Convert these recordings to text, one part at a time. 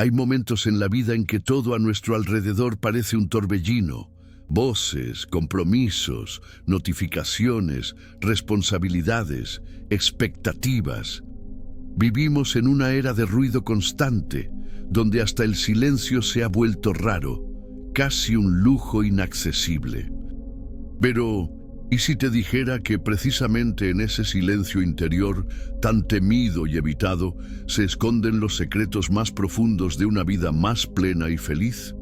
Hay momentos en la vida en que todo a nuestro alrededor parece un torbellino. Voces, compromisos, notificaciones, responsabilidades, expectativas. Vivimos en una era de ruido constante, donde hasta el silencio se ha vuelto raro, casi un lujo inaccesible. Pero, ¿y si te dijera que precisamente en ese silencio interior, tan temido y evitado, se esconden los secretos más profundos de una vida más plena y feliz?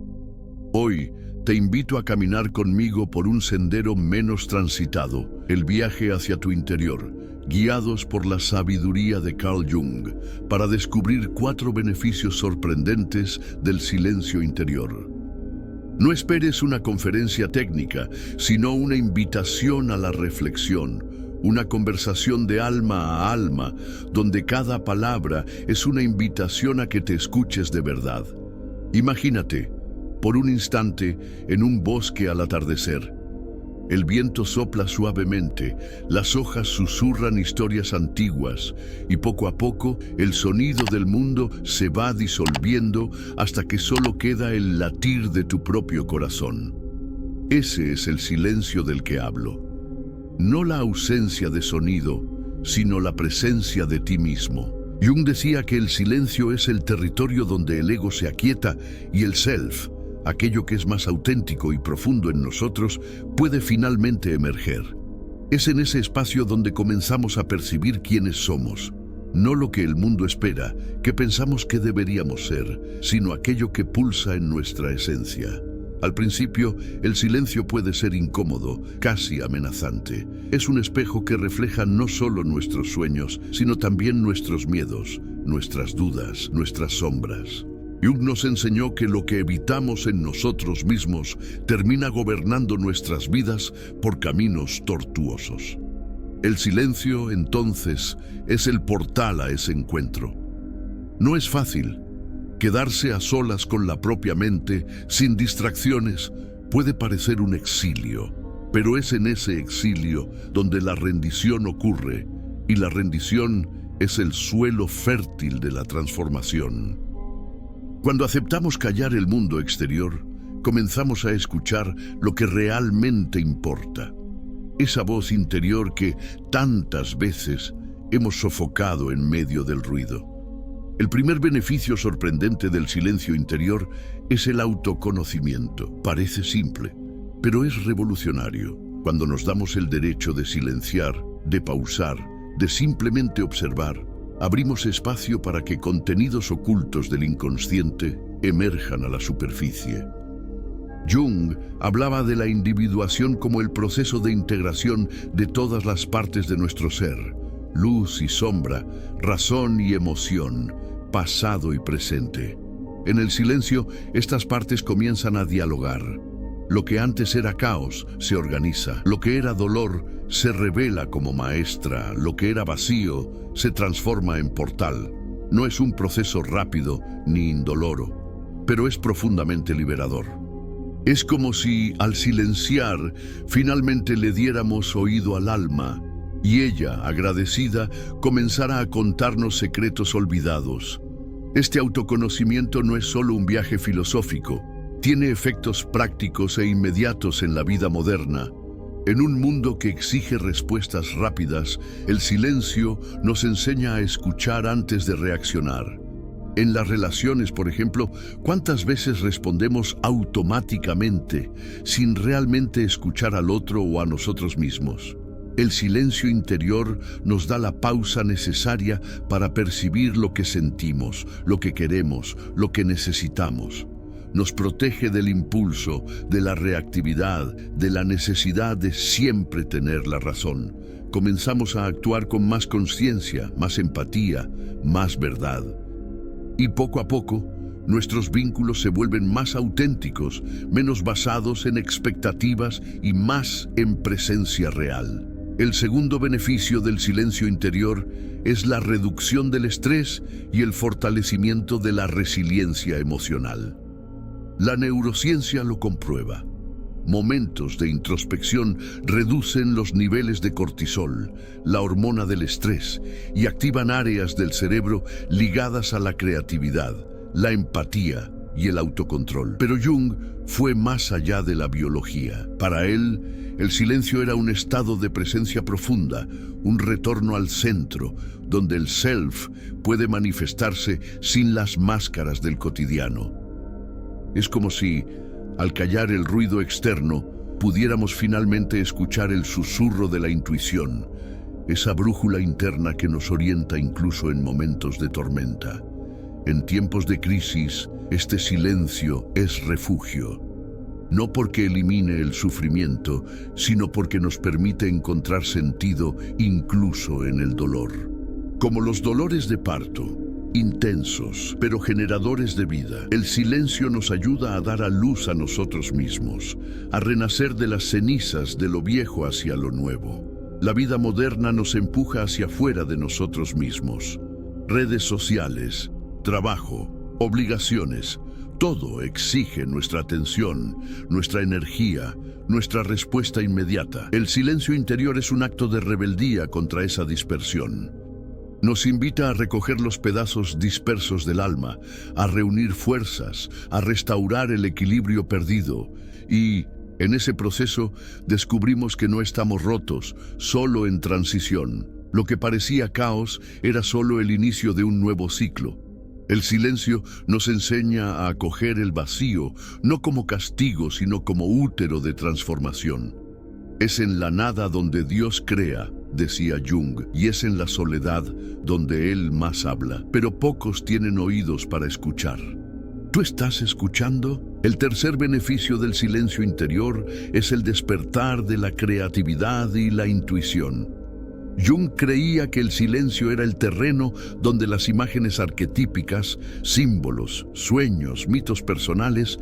Hoy, te invito a caminar conmigo por un sendero menos transitado, el viaje hacia tu interior, guiados por la sabiduría de Carl Jung, para descubrir 4 beneficios sorprendentes del silencio interior. No esperes una conferencia técnica, sino una invitación a la reflexión, una conversación de alma a alma, donde cada palabra es una invitación a que te escuches de verdad. Imagínate, por un instante, en un bosque al atardecer. El viento sopla suavemente, las hojas susurran historias antiguas y poco a poco el sonido del mundo se va disolviendo hasta que solo queda el latir de tu propio corazón. Ese es el silencio del que hablo. No la ausencia de sonido, sino la presencia de ti mismo. Jung decía que el silencio es el territorio donde el ego se aquieta y el self, aquello que es más auténtico y profundo en nosotros, puede finalmente emerger. Es en ese espacio donde comenzamos a percibir quiénes somos, no lo que el mundo espera, que pensamos que deberíamos ser, sino aquello que pulsa en nuestra esencia. Al principio, el silencio puede ser incómodo, casi amenazante. Es un espejo que refleja no solo nuestros sueños, sino también nuestros miedos, nuestras dudas, nuestras sombras. Jung nos enseñó que lo que evitamos en nosotros mismos termina gobernando nuestras vidas por caminos tortuosos. El silencio, entonces, es el portal a ese encuentro. No es fácil. Quedarse a solas con la propia mente, sin distracciones, puede parecer un exilio, pero es en ese exilio donde la rendición ocurre, y la rendición es el suelo fértil de la transformación. Cuando aceptamos callar el mundo exterior, comenzamos a escuchar lo que realmente importa. Esa voz interior que tantas veces hemos sofocado en medio del ruido. El primer beneficio sorprendente del silencio interior es el autoconocimiento. Parece simple, pero es revolucionario. Cuando nos damos el derecho de silenciar, de pausar, de simplemente observar, abrimos espacio para que contenidos ocultos del inconsciente emerjan a la superficie. Jung hablaba de la individuación como el proceso de integración de todas las partes de nuestro ser, luz y sombra, razón y emoción, pasado y presente. En el silencio, estas partes comienzan a dialogar. Lo que antes era caos se organiza, lo que era dolor se revela como maestra, lo que era vacío se transforma en portal. No es un proceso rápido ni indoloro, pero es profundamente liberador. Es como si, al silenciar, finalmente le diéramos oído al alma, y ella, agradecida, comenzara a contarnos secretos olvidados. Este autoconocimiento no es solo un viaje filosófico, tiene efectos prácticos e inmediatos en la vida moderna. En un mundo que exige respuestas rápidas, el silencio nos enseña a escuchar antes de reaccionar. En las relaciones, por ejemplo, ¿cuántas veces respondemos automáticamente, sin realmente escuchar al otro o a nosotros mismos? El silencio interior nos da la pausa necesaria para percibir lo que sentimos, lo que queremos, lo que necesitamos. Nos protege del impulso, de la reactividad, de la necesidad de siempre tener la razón. Comenzamos a actuar con más conciencia, más empatía, más verdad. Y poco a poco, nuestros vínculos se vuelven más auténticos, menos basados en expectativas y más en presencia real. El segundo beneficio del silencio interior es la reducción del estrés y el fortalecimiento de la resiliencia emocional. La neurociencia lo comprueba. Momentos de introspección reducen los niveles de cortisol, la hormona del estrés, y activan áreas del cerebro ligadas a la creatividad, la empatía y el autocontrol. Pero Jung fue más allá de la biología. Para él, el silencio era un estado de presencia profunda, un retorno al centro, donde el self puede manifestarse sin las máscaras del cotidiano. Es como si, al callar el ruido externo, pudiéramos finalmente escuchar el susurro de la intuición, esa brújula interna que nos orienta incluso en momentos de tormenta. En tiempos de crisis, este silencio es refugio. No porque elimine el sufrimiento, sino porque nos permite encontrar sentido incluso en el dolor. Como los dolores de parto, intensos, pero generadores de vida, el silencio nos ayuda a dar a luz a nosotros mismos, a renacer de las cenizas de lo viejo hacia lo nuevo. La vida moderna nos empuja hacia afuera de nosotros mismos. Redes sociales, trabajo, obligaciones, todo exige nuestra atención, nuestra energía, nuestra respuesta inmediata. El silencio interior es un acto de rebeldía contra esa dispersión. Nos invita a recoger los pedazos dispersos del alma, a reunir fuerzas, a restaurar el equilibrio perdido. Y, en ese proceso, descubrimos que no estamos rotos, solo en transición. Lo que parecía caos era solo el inicio de un nuevo ciclo. El silencio nos enseña a acoger el vacío, no como castigo, sino como útero de transformación. Es en la nada donde Dios crea, decía Jung, y es en la soledad donde Él más habla. Pero pocos tienen oídos para escuchar. ¿Tú estás escuchando? El tercer beneficio del silencio interior es el despertar de la creatividad y la intuición. Jung creía que el silencio era el terreno donde las imágenes arquetípicas, símbolos, sueños, mitos personales,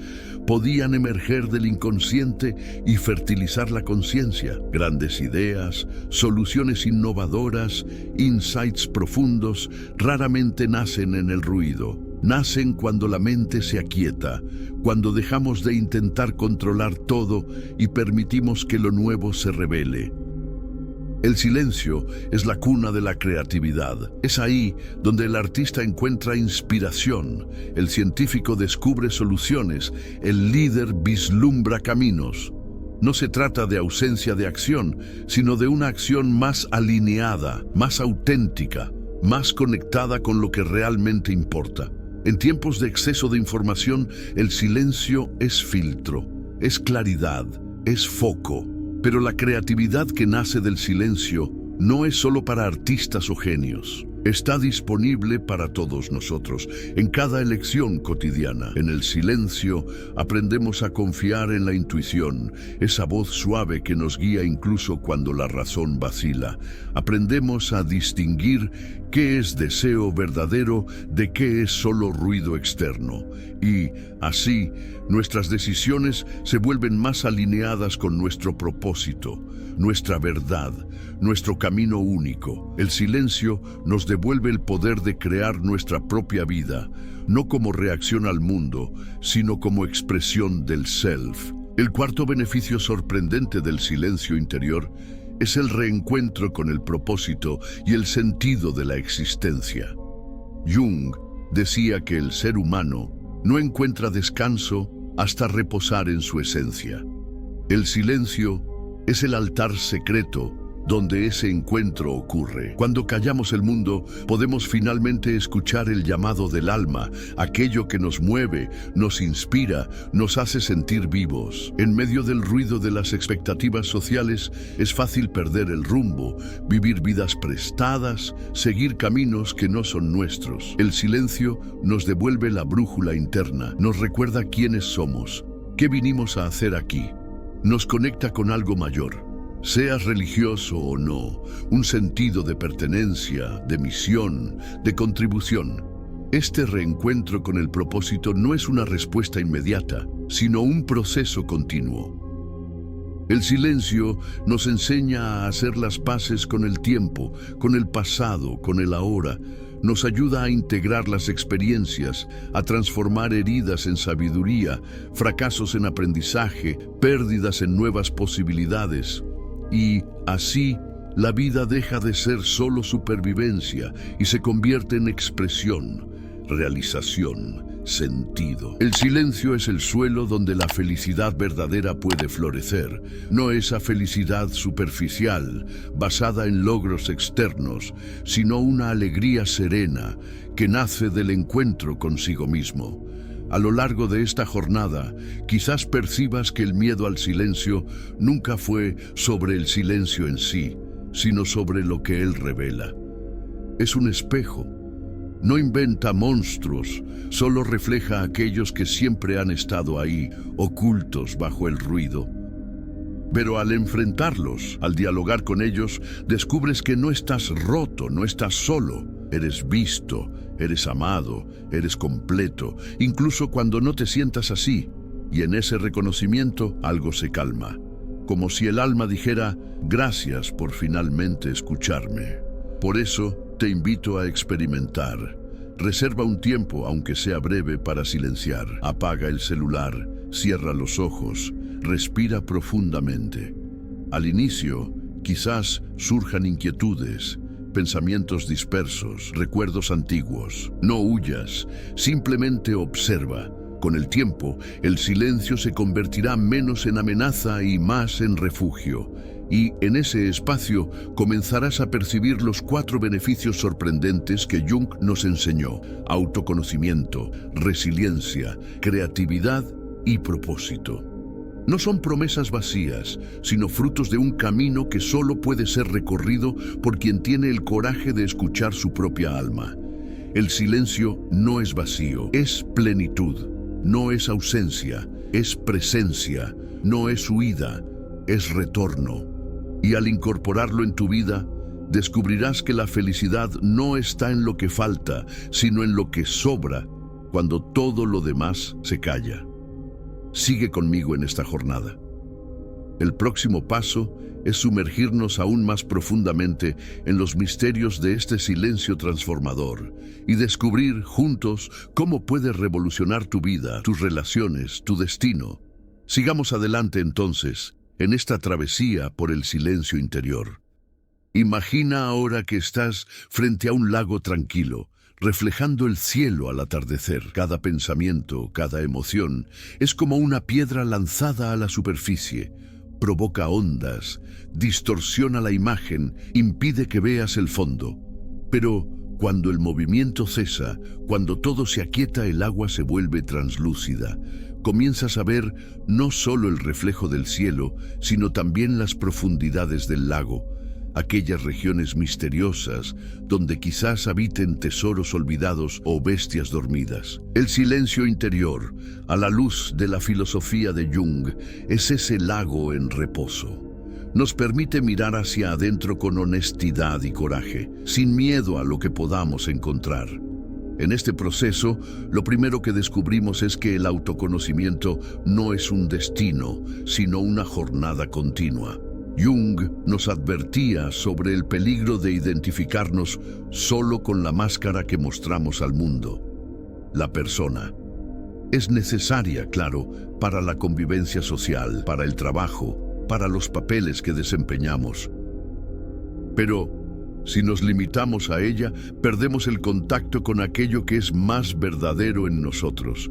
podían emerger del inconsciente y fertilizar la conciencia. Grandes ideas, soluciones innovadoras, insights profundos, raramente nacen en el ruido. Nacen cuando la mente se aquieta, cuando dejamos de intentar controlar todo y permitimos que lo nuevo se revele. El silencio es la cuna de la creatividad. Es ahí donde el artista encuentra inspiración, el científico descubre soluciones, el líder vislumbra caminos. No se trata de ausencia de acción, sino de una acción más alineada, más auténtica, más conectada con lo que realmente importa. En tiempos de exceso de información, el silencio es filtro, es claridad, es foco. Pero la creatividad que nace del silencio no es solo para artistas o genios. Está disponible para todos nosotros, en cada elección cotidiana. En el silencio aprendemos a confiar en la intuición, esa voz suave que nos guía incluso cuando la razón vacila. Aprendemos a distinguir qué es deseo verdadero de qué es solo ruido externo. Y, así, nuestras decisiones se vuelven más alineadas con nuestro propósito, nuestra verdad, nuestro camino único. El silencio nos devuelve el poder de crear nuestra propia vida, no como reacción al mundo, sino como expresión del self. El cuarto beneficio sorprendente del silencio interior es el reencuentro con el propósito y el sentido de la existencia. Jung decía que el ser humano no encuentra descanso hasta reposar en su esencia. El silencio es el altar secreto donde ese encuentro ocurre. Cuando callamos el mundo, podemos finalmente escuchar el llamado del alma, aquello que nos mueve, nos inspira, nos hace sentir vivos. En medio del ruido de las expectativas sociales, es fácil perder el rumbo, vivir vidas prestadas, seguir caminos que no son nuestros. El silencio nos devuelve la brújula interna, nos recuerda quiénes somos, qué vinimos a hacer aquí. Nos conecta con algo mayor. Seas religioso o no, un sentido de pertenencia, de misión, de contribución. Este reencuentro con el propósito no es una respuesta inmediata, sino un proceso continuo. El silencio nos enseña a hacer las paces con el tiempo, con el pasado, con el ahora. Nos ayuda a integrar las experiencias, a transformar heridas en sabiduría, fracasos en aprendizaje, pérdidas en nuevas posibilidades. Y así, la vida deja de ser solo supervivencia y se convierte en expresión, realización, sentido. El silencio es el suelo donde la felicidad verdadera puede florecer, no esa felicidad superficial, basada en logros externos, sino una alegría serena que nace del encuentro consigo mismo. A lo largo de esta jornada, quizás percibas que el miedo al silencio nunca fue sobre el silencio en sí, sino sobre lo que él revela. Es un espejo. No inventa monstruos, solo refleja a aquellos que siempre han estado ahí, ocultos bajo el ruido. Pero al enfrentarlos, al dialogar con ellos, descubres que no estás roto, no estás solo. Eres visto, eres amado, eres completo, incluso cuando no te sientas así. Y en ese reconocimiento algo se calma, como si el alma dijera, gracias por finalmente escucharme. Por eso te invito a experimentar. Reserva un tiempo, aunque sea breve, para silenciar. Apaga el celular, cierra los ojos, respira profundamente. Al inicio, quizás surjan inquietudes, pensamientos dispersos, recuerdos antiguos. No huyas, simplemente observa. Con el tiempo, el silencio se convertirá menos en amenaza y más en refugio. Y en ese espacio comenzarás a percibir los 4 beneficios sorprendentes que Jung nos enseñó: autoconocimiento, resiliencia, creatividad y propósito. No son promesas vacías, sino frutos de un camino que solo puede ser recorrido por quien tiene el coraje de escuchar su propia alma. El silencio no es vacío, es plenitud. No es ausencia, es presencia. No es huida, es retorno. Y al incorporarlo en tu vida, descubrirás que la felicidad no está en lo que falta, sino en lo que sobra, cuando todo lo demás se calla. Sigue conmigo en esta jornada. El próximo paso es sumergirnos aún más profundamente en los misterios de este silencio transformador y descubrir juntos cómo puede revolucionar tu vida, tus relaciones, tu destino. Sigamos adelante entonces, en esta travesía por el silencio interior. Imagina ahora que estás frente a un lago tranquilo, reflejando el cielo al atardecer. Cada pensamiento, cada emoción, es como una piedra lanzada a la superficie. Provoca ondas, distorsiona la imagen, impide que veas el fondo. Pero cuando el movimiento cesa, cuando todo se aquieta, el agua se vuelve translúcida. Comienzas a ver no solo el reflejo del cielo, sino también las profundidades del lago, aquellas regiones misteriosas donde quizás habiten tesoros olvidados o bestias dormidas. El silencio interior, a la luz de la filosofía de Jung, es ese lago en reposo. Nos permite mirar hacia adentro con honestidad y coraje, sin miedo a lo que podamos encontrar. En este proceso, lo primero que descubrimos es que el autoconocimiento no es un destino, sino una jornada continua. Jung nos advertía sobre el peligro de identificarnos solo con la máscara que mostramos al mundo. La persona es necesaria, claro, para la convivencia social, para el trabajo, para los papeles que desempeñamos. Pero si nos limitamos a ella, perdemos el contacto con aquello que es más verdadero en nosotros.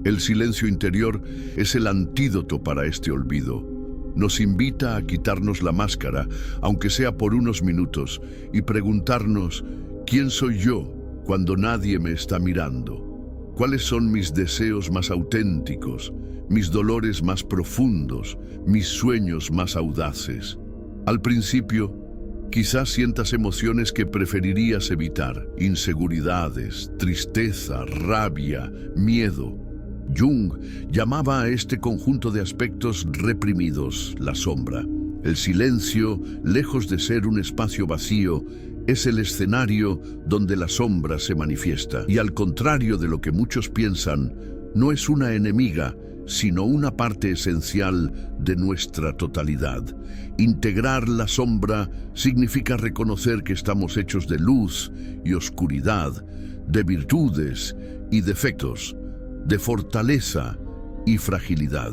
El silencio interior es el antídoto para este olvido. Nos invita a quitarnos la máscara, aunque sea por unos minutos, y preguntarnos, ¿quién soy yo cuando nadie me está mirando? ¿Cuáles son mis deseos más auténticos, mis dolores más profundos, mis sueños más audaces? Al principio, quizás sientas emociones que preferirías evitar: inseguridades, tristeza, rabia, miedo. Jung llamaba a este conjunto de aspectos reprimidos la sombra. El silencio, lejos de ser un espacio vacío, es el escenario donde la sombra se manifiesta. Y al contrario de lo que muchos piensan, no es una enemiga, sino una parte esencial de nuestra totalidad. Integrar la sombra significa reconocer que estamos hechos de luz y oscuridad, de virtudes y defectos, de fortaleza y fragilidad.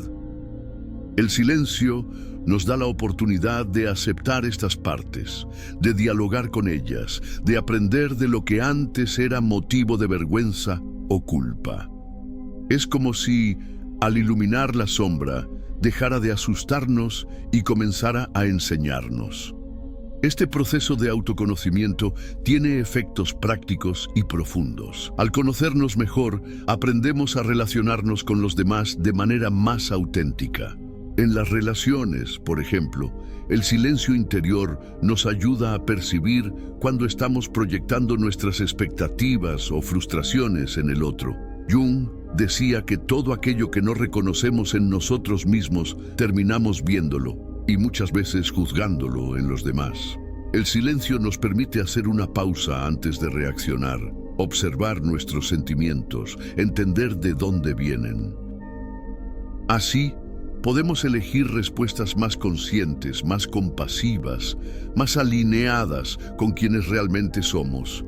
El silencio nos da la oportunidad de aceptar estas partes, de dialogar con ellas, de aprender de lo que antes era motivo de vergüenza o culpa. Es como si, al iluminar la sombra, dejara de asustarnos y comenzara a enseñarnos. Este proceso de autoconocimiento tiene efectos prácticos y profundos. Al conocernos mejor, aprendemos a relacionarnos con los demás de manera más auténtica. En las relaciones, por ejemplo, el silencio interior nos ayuda a percibir cuando estamos proyectando nuestras expectativas o frustraciones en el otro. Jung decía que todo aquello que no reconocemos en nosotros mismos, terminamos viéndolo, y muchas veces juzgándolo en los demás. El silencio nos permite hacer una pausa antes de reaccionar, observar nuestros sentimientos, entender de dónde vienen. Así, podemos elegir respuestas más conscientes, más compasivas, más alineadas con quienes realmente somos.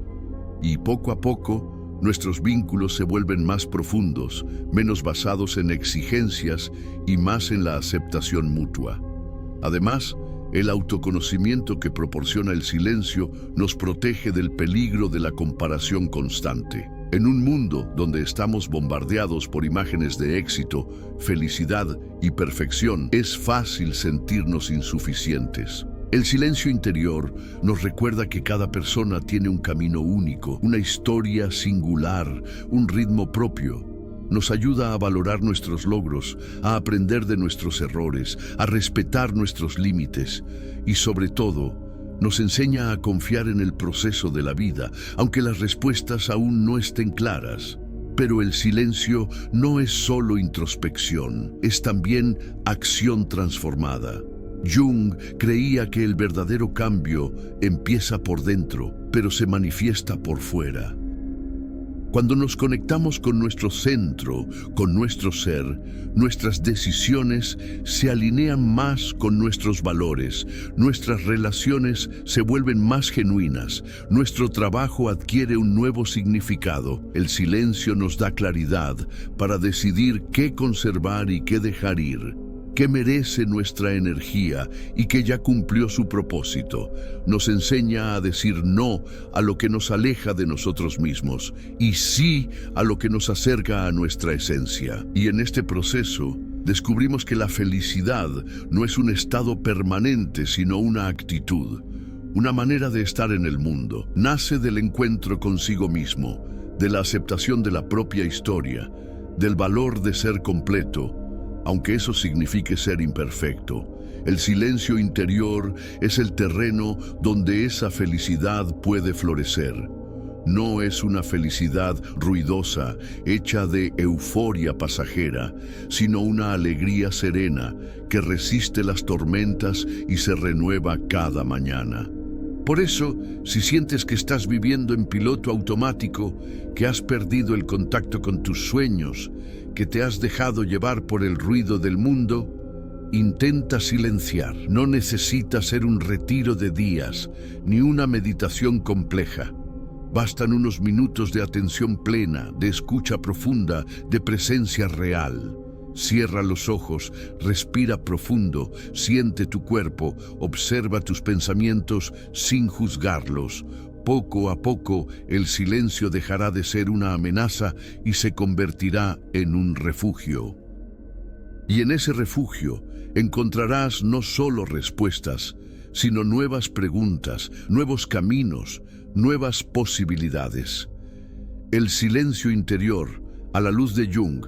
Y poco a poco, nuestros vínculos se vuelven más profundos, menos basados en exigencias y más en la aceptación mutua. Además, el autoconocimiento que proporciona el silencio nos protege del peligro de la comparación constante. En un mundo donde estamos bombardeados por imágenes de éxito, felicidad y perfección, es fácil sentirnos insuficientes. El silencio interior nos recuerda que cada persona tiene un camino único, una historia singular, un ritmo propio. Nos ayuda a valorar nuestros logros, a aprender de nuestros errores, a respetar nuestros límites y, sobre todo, nos enseña a confiar en el proceso de la vida, aunque las respuestas aún no estén claras. Pero el silencio no es solo introspección, es también acción transformada. Jung creía que el verdadero cambio empieza por dentro, pero se manifiesta por fuera. Cuando nos conectamos con nuestro centro, con nuestro ser, nuestras decisiones se alinean más con nuestros valores, nuestras relaciones se vuelven más genuinas, nuestro trabajo adquiere un nuevo significado. El silencio nos da claridad para decidir qué conservar y qué dejar ir, qué merece nuestra energía y que ya cumplió su propósito. Nos enseña a decir no a lo que nos aleja de nosotros mismos y sí a lo que nos acerca a nuestra esencia. Y en este proceso descubrimos que la felicidad no es un estado permanente, sino una actitud, una manera de estar en el mundo. Nace del encuentro consigo mismo, de la aceptación de la propia historia, del valor de ser completo, aunque eso signifique ser imperfecto. El silencio interior es el terreno donde esa felicidad puede florecer. No es una felicidad ruidosa, hecha de euforia pasajera, sino una alegría serena que resiste las tormentas y se renueva cada mañana. Por eso, si sientes que estás viviendo en piloto automático, que has perdido el contacto con tus sueños, que te has dejado llevar por el ruido del mundo, intenta silenciar. No necesita ser un retiro de días, ni una meditación compleja. Bastan unos minutos de atención plena, de escucha profunda, de presencia real. Cierra los ojos, respira profundo, siente tu cuerpo, observa tus pensamientos sin juzgarlos. Poco a poco, el silencio dejará de ser una amenaza y se convertirá en un refugio. Y en ese refugio encontrarás no solo respuestas, sino nuevas preguntas, nuevos caminos, nuevas posibilidades. El silencio interior, a la luz de Jung,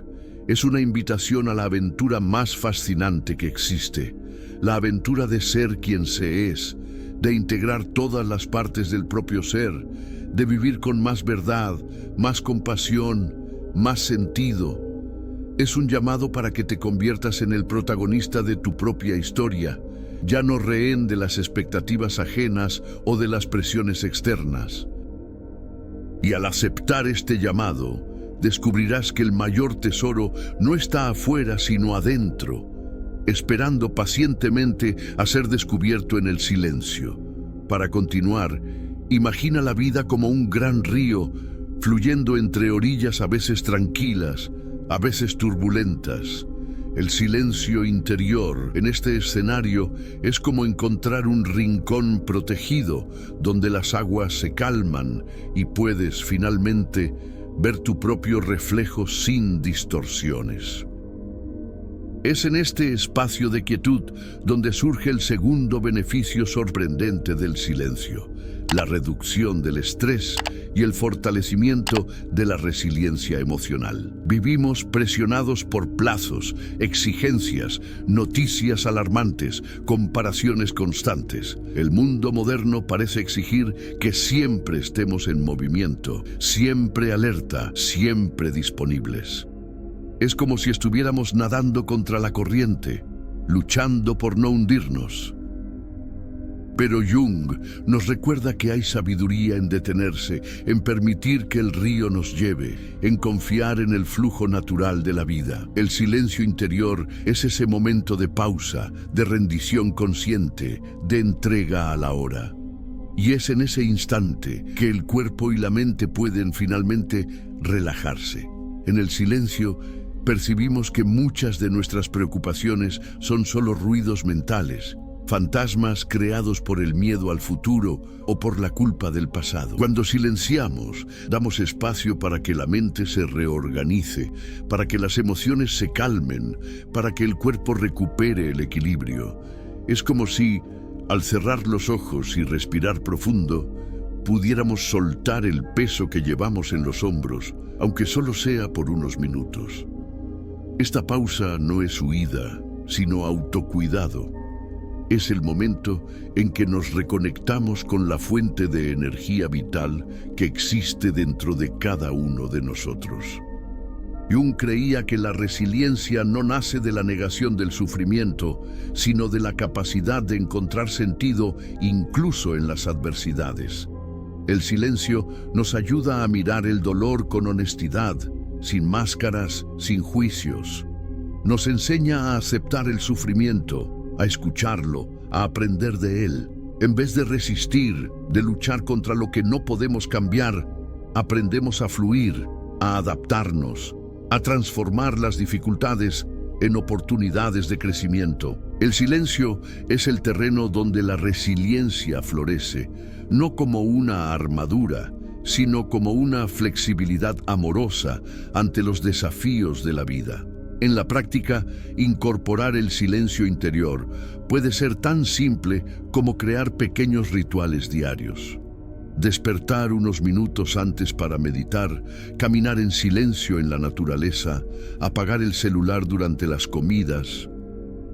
es una invitación a la aventura más fascinante que existe, la aventura de ser quien se es, de integrar todas las partes del propio ser, de vivir con más verdad, más compasión, más sentido. Es un llamado para que te conviertas en el protagonista de tu propia historia, ya no rehén de las expectativas ajenas o de las presiones externas. Y al aceptar este llamado, descubrirás que el mayor tesoro no está afuera sino adentro, esperando pacientemente a ser descubierto en el silencio. Para continuar, imagina la vida como un gran río, fluyendo entre orillas a veces tranquilas, a veces turbulentas. El silencio interior en este escenario es como encontrar un rincón protegido, donde las aguas se calman y puedes finalmente ver tu propio reflejo sin distorsiones. Es en este espacio de quietud donde surge el segundo beneficio sorprendente del silencio: la reducción del estrés y el fortalecimiento de la resiliencia emocional. Vivimos presionados por plazos, exigencias, noticias alarmantes, comparaciones constantes. El mundo moderno parece exigir que siempre estemos en movimiento, siempre alerta, siempre disponibles. Es como si estuviéramos nadando contra la corriente, luchando por no hundirnos. Pero Jung nos recuerda que hay sabiduría en detenerse, en permitir que el río nos lleve, en confiar en el flujo natural de la vida. El silencio interior es ese momento de pausa, de rendición consciente, de entrega a la hora. Y es en ese instante que el cuerpo y la mente pueden finalmente relajarse. En el silencio, percibimos que muchas de nuestras preocupaciones son solo ruidos mentales, fantasmas creados por el miedo al futuro o por la culpa del pasado. Cuando silenciamos, damos espacio para que la mente se reorganice, para que las emociones se calmen, para que el cuerpo recupere el equilibrio. Es como si, al cerrar los ojos y respirar profundo, pudiéramos soltar el peso que llevamos en los hombros, aunque solo sea por unos minutos. Esta pausa no es huida, sino autocuidado. Es el momento en que nos reconectamos con la fuente de energía vital que existe dentro de cada uno de nosotros. Jung creía que la resiliencia no nace de la negación del sufrimiento, sino de la capacidad de encontrar sentido incluso en las adversidades. El silencio nos ayuda a mirar el dolor con honestidad, sin máscaras, sin juicios. Nos enseña a aceptar el sufrimiento, a escucharlo, a aprender de él. En vez de resistir, de luchar contra lo que no podemos cambiar, aprendemos a fluir, a adaptarnos, a transformar las dificultades en oportunidades de crecimiento. El silencio es el terreno donde la resiliencia florece, no como una armadura, sino como una flexibilidad amorosa ante los desafíos de la vida. En la práctica, incorporar el silencio interior puede ser tan simple como crear pequeños rituales diarios. Despertar unos minutos antes para meditar, caminar en silencio en la naturaleza, apagar el celular durante las comidas,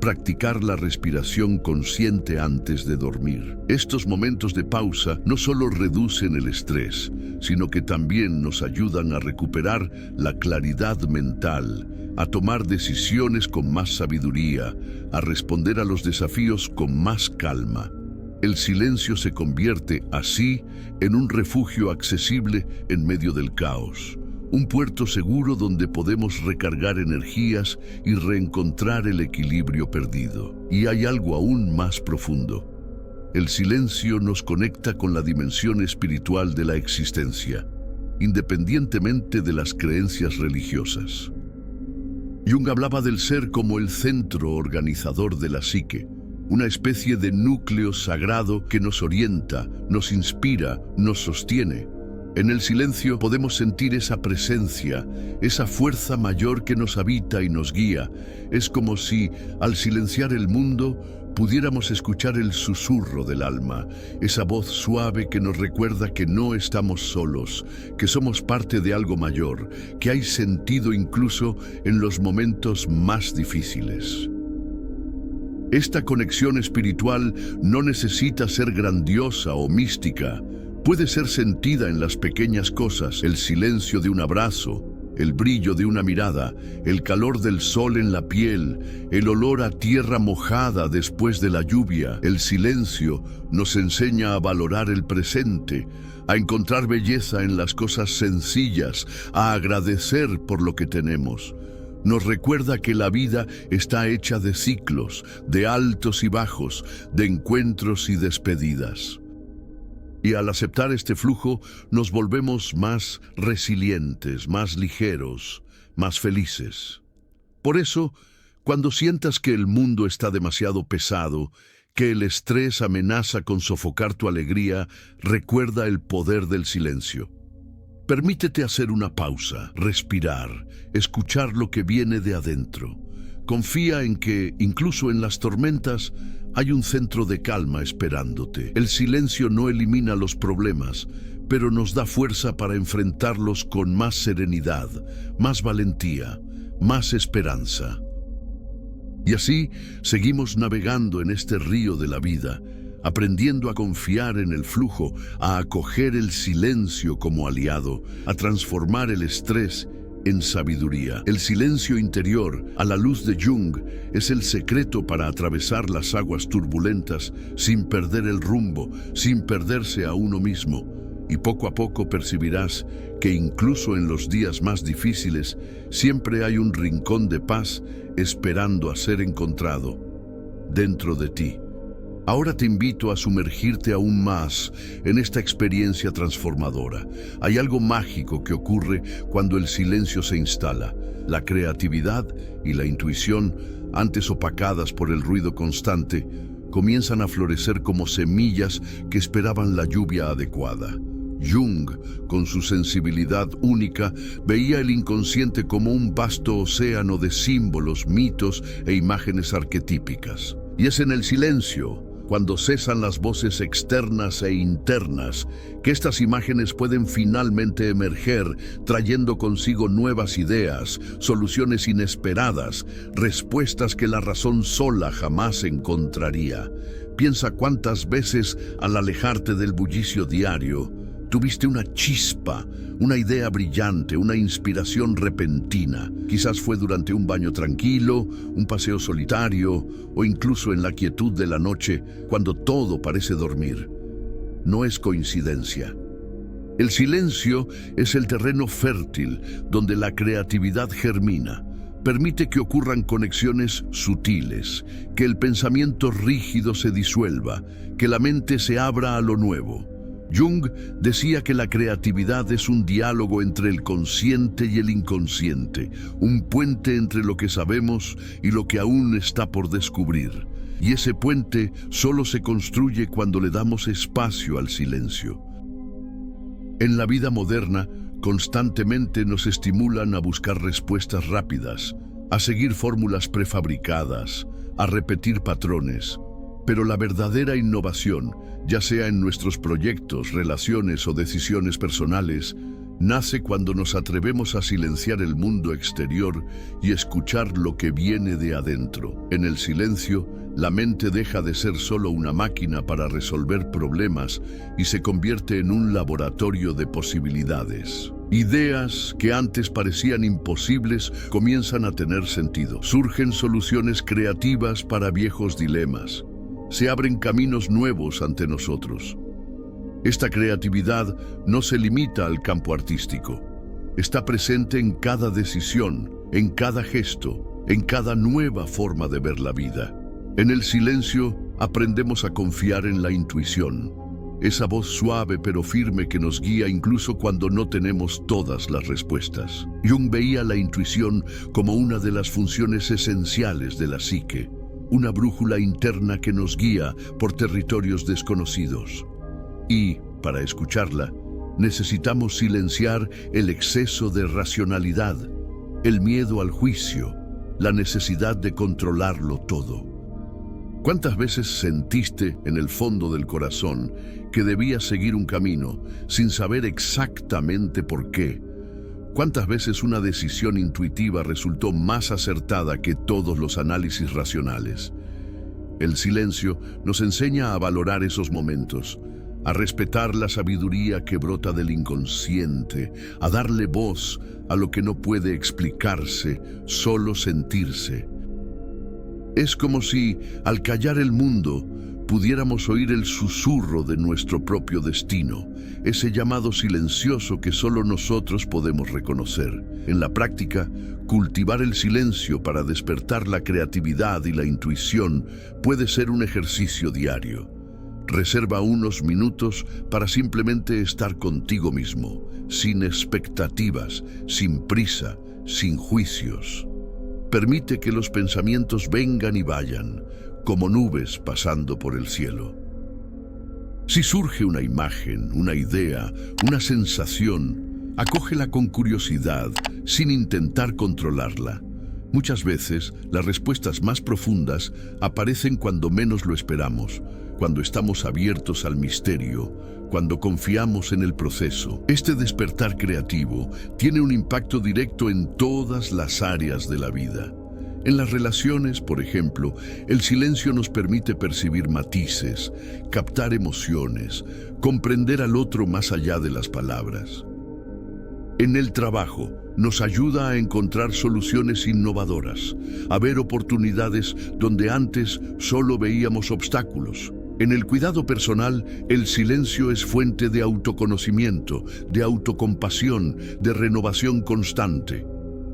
practicar la respiración consciente antes de dormir. Estos momentos de pausa no solo reducen el estrés, sino que también nos ayudan a recuperar la claridad mental, a tomar decisiones con más sabiduría, a responder a los desafíos con más calma. El silencio se convierte así en un refugio accesible en medio del caos, un puerto seguro donde podemos recargar energías y reencontrar el equilibrio perdido. Y hay algo aún más profundo. El silencio nos conecta con la dimensión espiritual de la existencia, independientemente de las creencias religiosas. Jung hablaba del ser como el centro organizador de la psique, una especie de núcleo sagrado que nos orienta, nos inspira, nos sostiene. En el silencio podemos sentir esa presencia, esa fuerza mayor que nos habita y nos guía. Es como si, al silenciar el mundo, pudiéramos escuchar el susurro del alma, esa voz suave que nos recuerda que no estamos solos, que somos parte de algo mayor, que hay sentido incluso en los momentos más difíciles. Esta conexión espiritual no necesita ser grandiosa o mística. Puede ser sentida en las pequeñas cosas: el silencio de un abrazo, el brillo de una mirada, el calor del sol en la piel, el olor a tierra mojada después de la lluvia. El silencio nos enseña a valorar el presente, a encontrar belleza en las cosas sencillas, a agradecer por lo que tenemos. Nos recuerda que la vida está hecha de ciclos, de altos y bajos, de encuentros y despedidas. Y al aceptar este flujo, nos volvemos más resilientes, más ligeros, más felices. Por eso, cuando sientas que el mundo está demasiado pesado, que el estrés amenaza con sofocar tu alegría, recuerda el poder del silencio. Permítete hacer una pausa, respirar, escuchar lo que viene de adentro. Confía en que, incluso en las tormentas, hay un centro de calma esperándote. El silencio no elimina los problemas, pero nos da fuerza para enfrentarlos con más serenidad, más valentía, más esperanza. Y así seguimos navegando en este río de la vida, aprendiendo a confiar en el flujo, a acoger el silencio como aliado, a transformar el estrés en sabiduría. El silencio interior, a la luz de Jung, es el secreto para atravesar las aguas turbulentas sin perder el rumbo, sin perderse a uno mismo. Y poco a poco percibirás que incluso en los días más difíciles siempre hay un rincón de paz esperando a ser encontrado dentro de ti. Ahora te invito a sumergirte aún más en esta experiencia transformadora. Hay algo mágico que ocurre cuando el silencio se instala. La creatividad y la intuición, antes opacadas por el ruido constante, comienzan a florecer como semillas que esperaban la lluvia adecuada. Jung, con su sensibilidad única, veía el inconsciente como un vasto océano de símbolos, mitos e imágenes arquetípicas. Y es en el silencio, cuando cesan las voces externas e internas, que estas imágenes pueden finalmente emerger, trayendo consigo nuevas ideas, soluciones inesperadas, respuestas que la razón sola jamás encontraría. Piensa cuántas veces, al alejarte del bullicio diario, tuviste una chispa, una idea brillante, una inspiración repentina. Quizás fue durante un baño tranquilo, un paseo solitario o incluso en la quietud de la noche, cuando todo parece dormir. No es coincidencia. El silencio es el terreno fértil donde la creatividad germina. Permite que ocurran conexiones sutiles, que el pensamiento rígido se disuelva, que la mente se abra a lo nuevo. Jung decía que la creatividad es un diálogo entre el consciente y el inconsciente, un puente entre lo que sabemos y lo que aún está por descubrir. Y ese puente solo se construye cuando le damos espacio al silencio. En la vida moderna, constantemente nos estimulan a buscar respuestas rápidas, a seguir fórmulas prefabricadas, a repetir patrones. Pero la verdadera innovación, ya sea en nuestros proyectos, relaciones o decisiones personales, nace cuando nos atrevemos a silenciar el mundo exterior y escuchar lo que viene de adentro. En el silencio, la mente deja de ser solo una máquina para resolver problemas y se convierte en un laboratorio de posibilidades. Ideas que antes parecían imposibles comienzan a tener sentido. Surgen soluciones creativas para viejos dilemas. Se abren caminos nuevos ante nosotros. Esta creatividad no se limita al campo artístico. Está presente en cada decisión, en cada gesto, en cada nueva forma de ver la vida. En el silencio aprendemos a confiar en la intuición, esa voz suave pero firme que nos guía incluso cuando no tenemos todas las respuestas. Jung veía la intuición como una de las funciones esenciales de la psique, una brújula interna que nos guía por territorios desconocidos. Y, para escucharla, necesitamos silenciar el exceso de racionalidad, el miedo al juicio, la necesidad de controlarlo todo. ¿Cuántas veces sentiste en el fondo del corazón que debías seguir un camino sin saber exactamente por qué? ¿Cuántas veces una decisión intuitiva resultó más acertada que todos los análisis racionales? El silencio nos enseña a valorar esos momentos, a respetar la sabiduría que brota del inconsciente, a darle voz a lo que no puede explicarse, solo sentirse. Es como si, al callar el mundo, pudiéramos oír el susurro de nuestro propio destino, ese llamado silencioso que solo nosotros podemos reconocer. En la práctica, cultivar el silencio para despertar la creatividad y la intuición puede ser un ejercicio diario. Reserva unos minutos para simplemente estar contigo mismo, sin expectativas, sin prisa, sin juicios. Permite que los pensamientos vengan y vayan, como nubes pasando por el cielo. Si surge una imagen, una idea, una sensación, Acógela con curiosidad, sin intentar controlarla. Muchas veces, las respuestas más profundas aparecen cuando menos lo esperamos, cuando estamos abiertos al misterio, cuando confiamos en el proceso. Este despertar creativo tiene un impacto directo en todas las áreas de la vida. En las relaciones, por ejemplo, el silencio nos permite percibir matices, captar emociones, comprender al otro más allá de las palabras. En el trabajo, nos ayuda a encontrar soluciones innovadoras, a ver oportunidades donde antes solo veíamos obstáculos. En el cuidado personal, el silencio es fuente de autoconocimiento, de autocompasión, de renovación constante.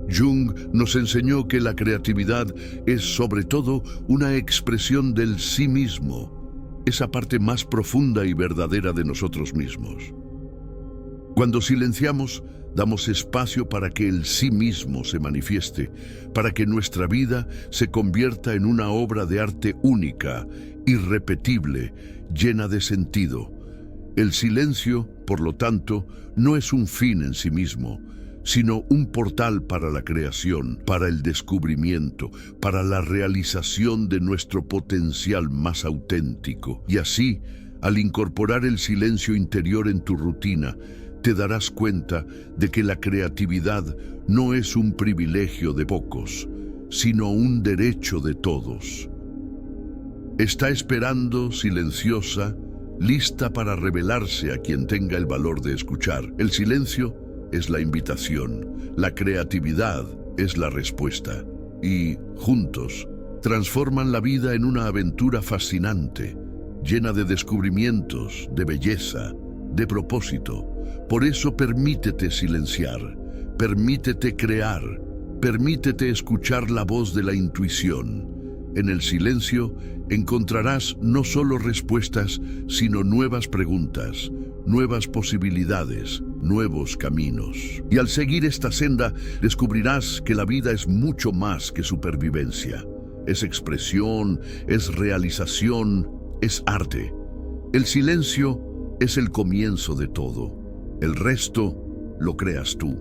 Jung nos enseñó que la creatividad es sobre todo una expresión del sí mismo, esa parte más profunda y verdadera de nosotros mismos. Cuando silenciamos, damos espacio para que el sí mismo se manifieste, para que nuestra vida se convierta en una obra de arte única, irrepetible, llena de sentido. El silencio, por lo tanto, no es un fin en sí mismo, sino un portal para la creación, para el descubrimiento, para la realización de nuestro potencial más auténtico. Y así, al incorporar el silencio interior en tu rutina, te darás cuenta de que la creatividad no es un privilegio de pocos, sino un derecho de todos. Está esperando, silenciosa, lista para revelarse a quien tenga el valor de escuchar. El silencio es la invitación, la creatividad es la respuesta. Y, juntos, transforman la vida en una aventura fascinante, llena de descubrimientos, de belleza, de propósito. Por eso permítete silenciar, permítete crear, permítete escuchar la voz de la intuición. En el silencio encontrarás no solo respuestas, sino nuevas preguntas, nuevas posibilidades, nuevos caminos. Y al seguir esta senda, descubrirás que la vida es mucho más que supervivencia. Es expresión, es realización, es arte. El silencio es el comienzo de todo. El resto lo creas tú.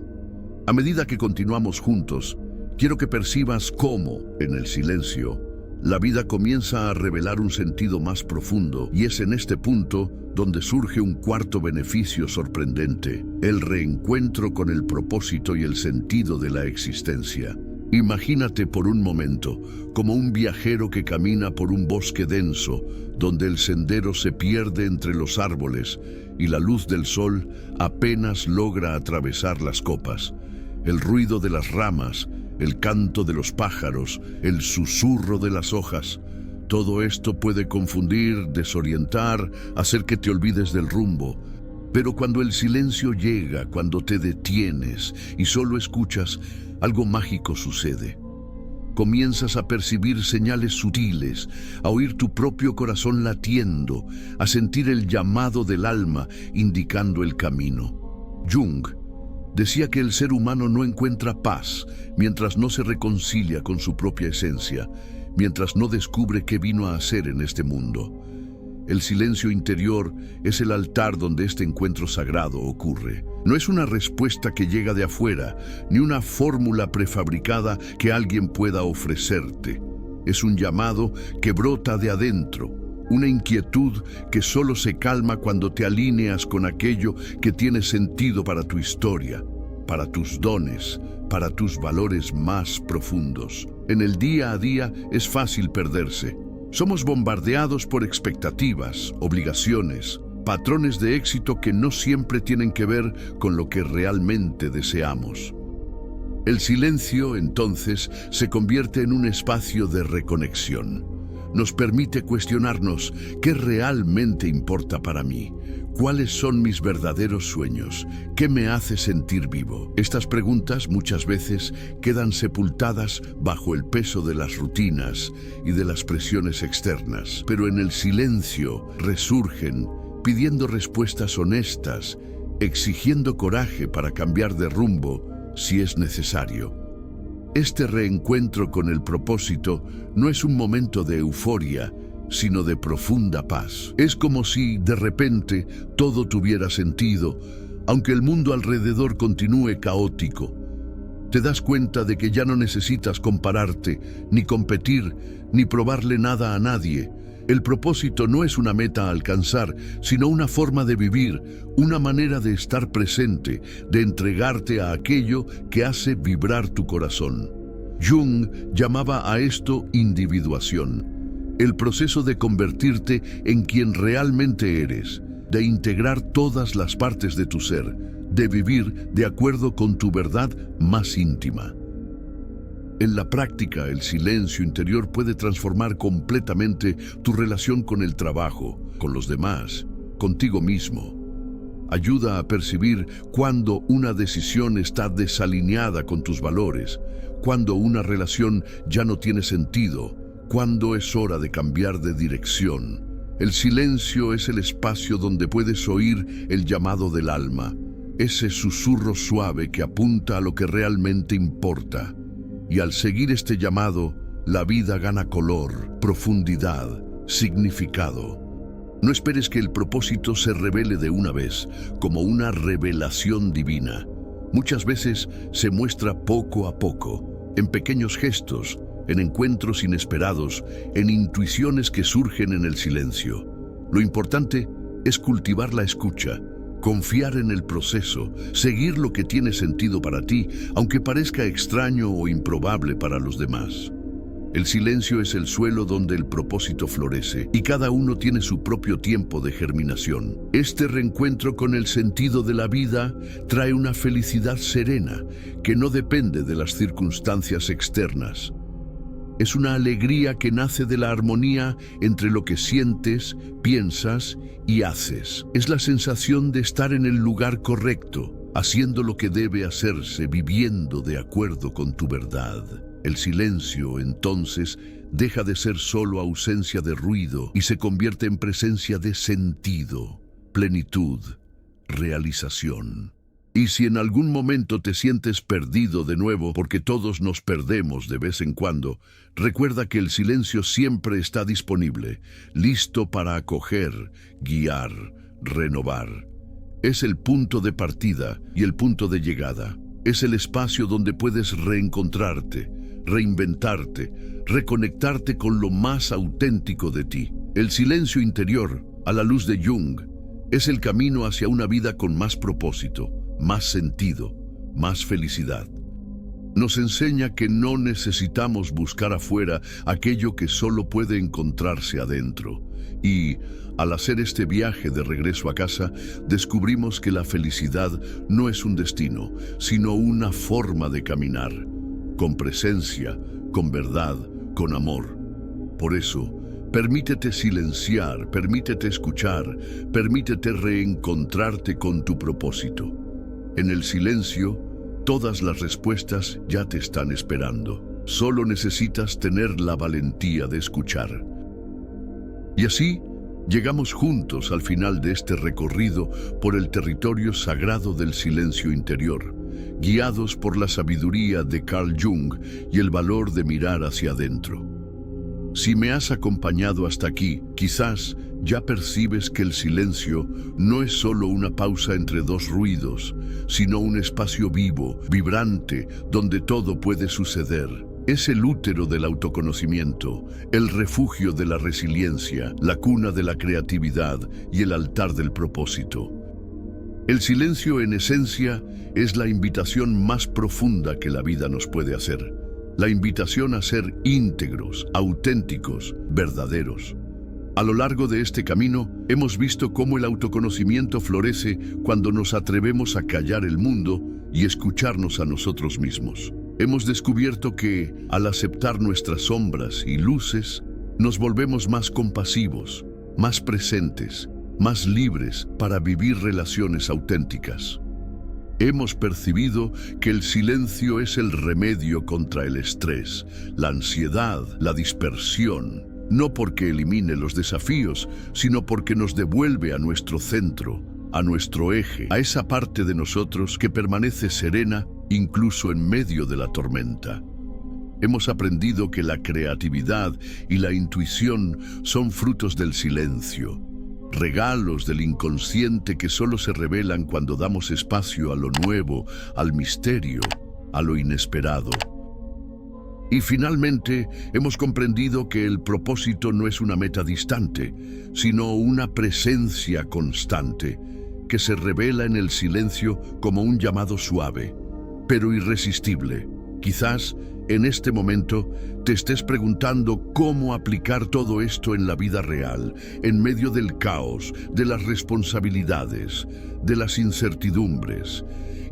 A medida que continuamos juntos, quiero que percibas cómo, en el silencio, la vida comienza a revelar un sentido más profundo, y es en este punto donde surge un cuarto beneficio sorprendente: el reencuentro con el propósito y el sentido de la existencia. Imagínate por un momento como un viajero que camina por un bosque denso, donde el sendero se pierde entre los árboles y la luz del sol apenas logra atravesar las copas. El ruido de las ramas, el canto de los pájaros, el susurro de las hojas, todo esto puede confundir, desorientar, hacer que te olvides del rumbo. Pero cuando el silencio llega, cuando te detienes y solo escuchas, algo mágico sucede. Comienzas a percibir señales sutiles, a oír tu propio corazón latiendo, a sentir el llamado del alma indicando el camino. Jung decía que el ser humano no encuentra paz mientras no se reconcilia con su propia esencia, mientras no descubre qué vino a hacer en este mundo. El silencio interior es el altar donde este encuentro sagrado ocurre. No es una respuesta que llega de afuera, ni una fórmula prefabricada que alguien pueda ofrecerte. Es un llamado que brota de adentro, una inquietud que solo se calma cuando te alineas con aquello que tiene sentido para tu historia, para tus dones, para tus valores más profundos. En el día a día es fácil perderse. Somos bombardeados por expectativas, obligaciones, patrones de éxito que no siempre tienen que ver con lo que realmente deseamos. El silencio, entonces, se convierte en un espacio de reconexión. Nos permite cuestionarnos qué realmente importa para mí, cuáles son mis verdaderos sueños, qué me hace sentir vivo. Estas preguntas muchas veces quedan sepultadas bajo el peso de las rutinas y de las presiones externas, pero en el silencio resurgen pidiendo respuestas honestas, exigiendo coraje para cambiar de rumbo si es necesario. Este reencuentro con el propósito no es un momento de euforia, sino de profunda paz. Es como si, de repente, todo tuviera sentido, Aunque el mundo alrededor continúe caótico, te das cuenta de que ya no necesitas compararte, ni competir, ni probarle nada a nadie. El propósito no es una meta a alcanzar, sino una forma de vivir, una manera de estar presente, de entregarte a aquello que hace vibrar tu corazón. Jung llamaba a esto individuación, el proceso de convertirte en quien realmente eres, de integrar todas las partes de tu ser, de vivir de acuerdo con tu verdad más íntima. En la práctica, el silencio interior puede transformar completamente tu relación con el trabajo, con los demás, contigo mismo. Ayuda a percibir cuando una decisión está desalineada con tus valores, cuando una relación ya no tiene sentido, cuando es hora de cambiar de dirección. El silencio es el espacio donde puedes oír el llamado del alma, ese susurro suave que apunta a lo que realmente importa. Y al seguir este llamado, la vida gana color, profundidad, significado. No esperes que el propósito se revele de una vez, como una revelación divina. Muchas veces se muestra poco a poco, en pequeños gestos, en encuentros inesperados, en intuiciones que surgen en el silencio. Lo importante es cultivar la escucha, confiar en el proceso, seguir lo que tiene sentido para ti, aunque parezca extraño o improbable para los demás. El silencio es el suelo donde el propósito florece, y cada uno tiene su propio tiempo de germinación. Este reencuentro con el sentido de la vida trae una felicidad serena, que no depende de las circunstancias externas. Es una alegría que nace de la armonía entre lo que sientes, piensas y haces. Es la sensación de estar en el lugar correcto, haciendo lo que debe hacerse, viviendo de acuerdo con tu verdad. El silencio, entonces, deja de ser solo ausencia de ruido y se convierte en presencia de sentido, plenitud, realización. Y si en algún momento te sientes perdido de nuevo, porque todos nos perdemos de vez en cuando, recuerda que el silencio siempre está disponible, listo para acoger, guiar, renovar. Es el punto de partida y el punto de llegada. Es el espacio donde puedes reencontrarte, reinventarte, reconectarte con lo más auténtico de ti. El silencio interior, a la luz de Jung, es el camino hacia una vida con más propósito, más sentido, más felicidad. Nos enseña que no necesitamos buscar afuera aquello que solo puede encontrarse adentro. Y, al hacer este viaje de regreso a casa, descubrimos que la felicidad no es un destino, sino una forma de caminar, con presencia, con verdad, con amor. Por eso, permítete silenciar, permítete escuchar, permítete reencontrarte con tu propósito. En el silencio, todas las respuestas ya te están esperando. Solo necesitas tener la valentía de escuchar. Y así, llegamos juntos al final de este recorrido por el territorio sagrado del silencio interior, guiados por la sabiduría de Carl Jung y el valor de mirar hacia adentro. Si me has acompañado hasta aquí, quizás ya percibes que el silencio no es solo una pausa entre dos ruidos, sino un espacio vivo, vibrante, donde todo puede suceder. Es el útero del autoconocimiento, el refugio de la resiliencia, la cuna de la creatividad y el altar del propósito. El silencio, en esencia, es la invitación más profunda que la vida nos puede hacer. La invitación a ser íntegros, auténticos, verdaderos. A lo largo de este camino, hemos visto cómo el autoconocimiento florece cuando nos atrevemos a callar el mundo y escucharnos a nosotros mismos. Hemos descubierto que, al aceptar nuestras sombras y luces, nos volvemos más compasivos, más presentes, más libres para vivir relaciones auténticas. Hemos percibido que el silencio es el remedio contra el estrés, la ansiedad, la dispersión, no porque elimine los desafíos, sino porque nos devuelve a nuestro centro, a nuestro eje, a esa parte de nosotros que permanece serena incluso en medio de la tormenta. Hemos aprendido que la creatividad y la intuición son frutos del silencio. regalos del inconsciente que solo se revelan cuando damos espacio a lo nuevo, al misterio, a lo inesperado. Y finalmente, hemos comprendido que el propósito no es una meta distante, sino una presencia constante, que se revela en el silencio como un llamado suave, pero irresistible. Quizás, en este momento, te estés preguntando cómo aplicar todo esto en la vida real, en medio del caos, de las responsabilidades, de las incertidumbres.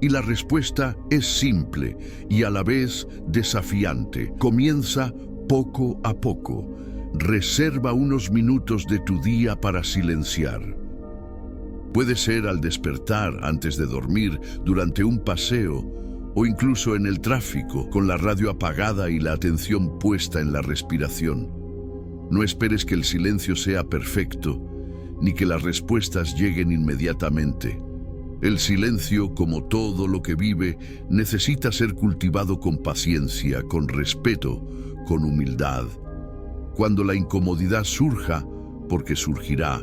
Y la respuesta es simple y a la vez desafiante. Comienza poco a poco. Reserva unos minutos de tu día para silenciar. Puede ser al despertar, antes de dormir, durante un paseo, o incluso en el tráfico, con la radio apagada y la atención puesta en la respiración. No esperes que el silencio sea perfecto, ni que las respuestas lleguen inmediatamente. El silencio, como todo lo que vive, necesita ser cultivado con paciencia, con respeto, con humildad. Cuando la incomodidad surja, porque surgirá,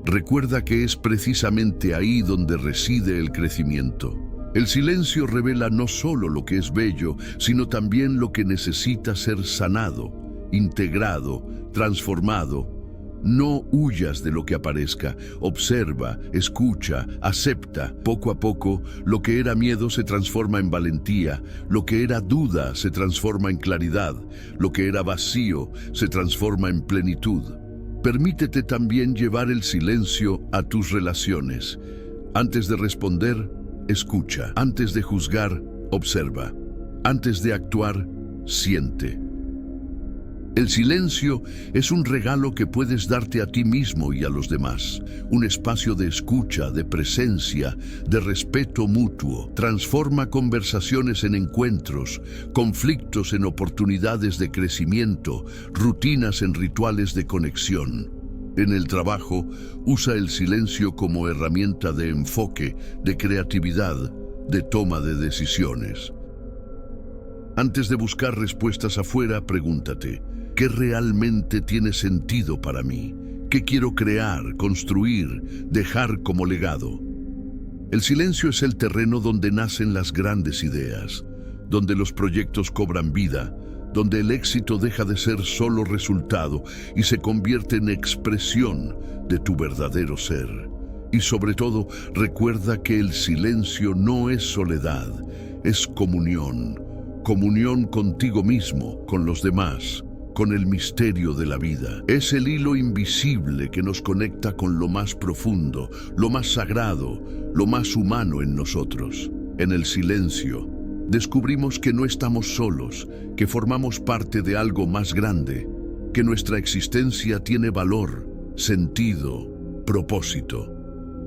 recuerda que es precisamente ahí donde reside el crecimiento. El silencio revela no solo lo que es bello, sino también lo que necesita ser sanado, integrado, transformado. No huyas de lo que aparezca, observa, escucha, acepta. Poco a poco, lo que era miedo se transforma en valentía, lo que era duda se transforma en claridad, lo que era vacío se transforma en plenitud. Permítete también llevar el silencio a tus relaciones. Antes de responder, escucha. Antes de juzgar, observa. Antes de actuar, siente. El silencio es un regalo que puedes darte a ti mismo y a los demás. Un espacio de escucha, de presencia, de respeto mutuo. Transforma conversaciones en encuentros, conflictos en oportunidades de crecimiento, rutinas en rituales de conexión. En el trabajo, usa el silencio como herramienta de enfoque, de creatividad, de toma de decisiones. Antes de buscar respuestas afuera, pregúntate: ¿qué realmente tiene sentido para mí? ¿Qué quiero crear, construir, dejar como legado? El silencio es el terreno donde nacen las grandes ideas, donde los proyectos cobran vida, donde el éxito deja de ser solo resultado y se convierte en expresión de tu verdadero ser. Y sobre todo, recuerda que el silencio no es soledad, es comunión. Comunión contigo mismo, con los demás, con el misterio de la vida. Es el hilo invisible que nos conecta con lo más profundo, lo más sagrado, lo más humano en nosotros. En el silencio, descubrimos que no estamos solos, que formamos parte de algo más grande, que nuestra existencia tiene valor, sentido, propósito.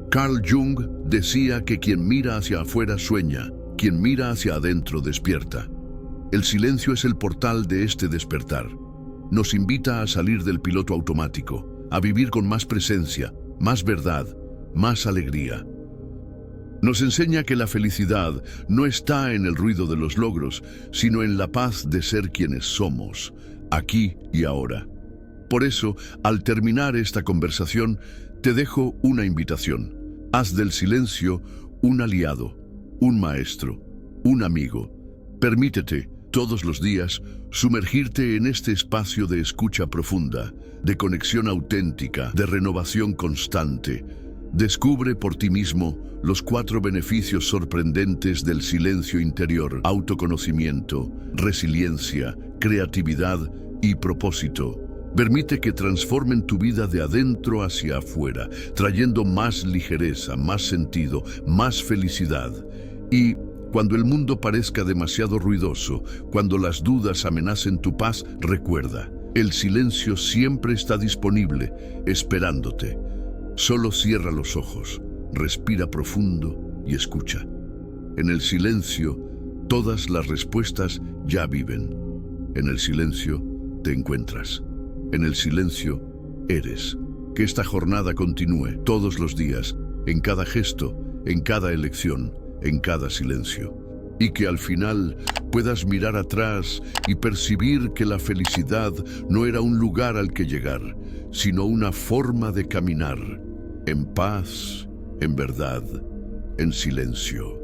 Carl Jung decía que quien mira hacia afuera sueña, quien mira hacia adentro despierta. El silencio es el portal de este despertar. Nos invita a salir del piloto automático, a vivir con más presencia, más verdad, más alegría. Nos enseña que la felicidad no está en el ruido de los logros, sino en la paz de ser quienes somos, aquí y ahora. Por eso, al terminar esta conversación, te dejo una invitación. Haz del silencio un aliado, un maestro, un amigo. Permítete, todos los días, sumergirte en este espacio de escucha profunda, de conexión auténtica, de renovación constante. Descubre por ti mismo los 4 beneficios sorprendentes del silencio interior: autoconocimiento, resiliencia, creatividad y propósito. Permite que transformen tu vida de adentro hacia afuera, trayendo más ligereza, más sentido, más felicidad. Y cuando el mundo parezca demasiado ruidoso, cuando las dudas amenacen tu paz, recuerda, el silencio siempre está disponible, esperándote. Solo cierra los ojos, respira profundo y escucha. En el silencio, todas las respuestas ya viven. En el silencio, te encuentras. En el silencio, eres. Que esta jornada continúe todos los días, en cada gesto, en cada elección, en cada silencio. Y que al final puedas mirar atrás y percibir que la felicidad no era un lugar al que llegar, sino una forma de caminar. en paz, en verdad, en silencio.